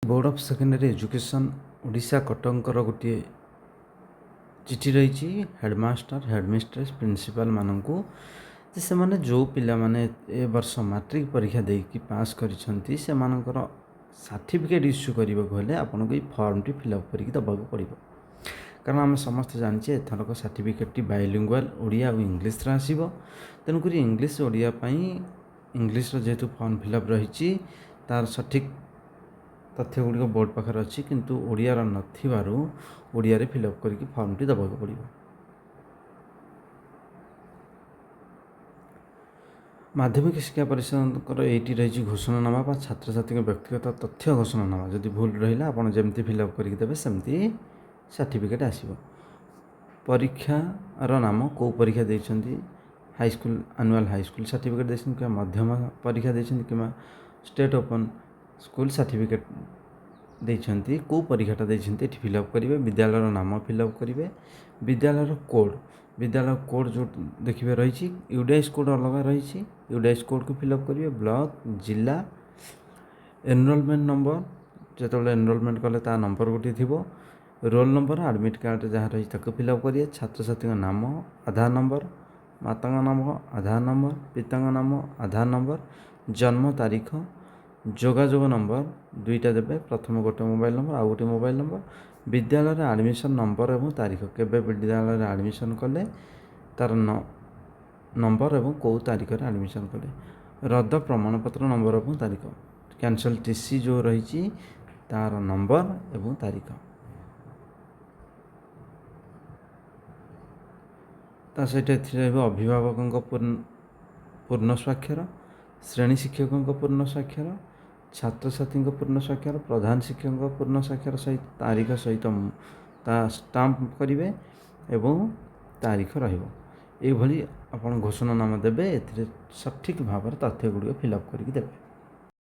Board of secondary education Odisha कटकर गोटे चिठी रही हेडमास्टर हेडमिस्ट्रेस प्रिंसिपल मानक से माने जो पिला माने ए वर्ष मैट्रिक परीक्षा देकी पास करिसेंती से मानकर सर्टिफिकेट इश्यू करने को हेले आपन को फॉर्म टी फिलअप करके दबाक पड़ो। कारण आम समस्त जाने एथरक सर्टिफिकेट बाइलिंगुअल ओडिया और इंग्लिश आसो। तेणुक इंग्लिश ओडिया इंग्लिश जेहेतु फॉर्म फिलअप रही तार सठिक तथ्य गुड़िक बोर्ड पाखे अच्छी किंतु ओडियार नथिबारु ओडिया फिलअप करके फॉर्म टी दबाक पड़ो। माध्यमिक शिक्षा परिषद ये रही घोषणानामा बा छात्र छात्री व्यक्तिगत तथ्य घोषणानामा जदि भूल रहा आपड़ जमी फिलअप करके देवे सेमती सर्टिफिकेट आसो। परीक्षार नाम कौ परीक्षा देती हाईस्कल एनुअल हाईस्कल सर्टिफिकेट देते कि मध्यम परीक्षा देते कि स्टेट ओपन स्कूल सर्टिफिकेट देती कौ परीक्षाटा देते फिलअप करेंगे। विद्यालय नाम फिलअप करेंगे। विद्यालय कोड जो देखिए रही यूडीआईएस कोड अलग रही यूडीआईएस कोड को फिलअप करेंगे। ब्लॉक जिला एनरोलमेंट नंबर जो एनरोलमेंट कले ता नंबर गोटे थी रोल नंबर एडमिट कार्ड जहाँ रही फिलअप करेंगे। छात्र छात्री नाम आधार नंबर माता नाम आधार नंबर पिता नाम आधार नंबर जन्म तारीख जोगाजोग नंबर दुईटा देवे। प्रथम गोटे मोबाइल नंबर आउ गोटे मोबाइल नंबर विद्यालय एडमिशन नंबर एवं तारीख केबे विद्यालय एडमिशन कले तार नंबर एवं कौ तारीख एडमिशन कले रद्द प्रमाणपत्र नंबर एवं तारीख कैंसल टीसी जो रही तार नंबर एवं तारीख ता सहित अभिभावकों पूर्ण स्वाक्षर श्रेणी शिक्षकों पूर्ण स्वाक्षर छात्र छात्री पूर्ण स्वाक्षर प्रधान शिक्षकों पूर्ण स्वाक्षर सहित तारीख सहित स्टाम्प करेंगे एवं तारीख रही आपड़ घोषणानामा देवे। सठिक भाव तथ्य गुड़िक फिलअप करके देवे।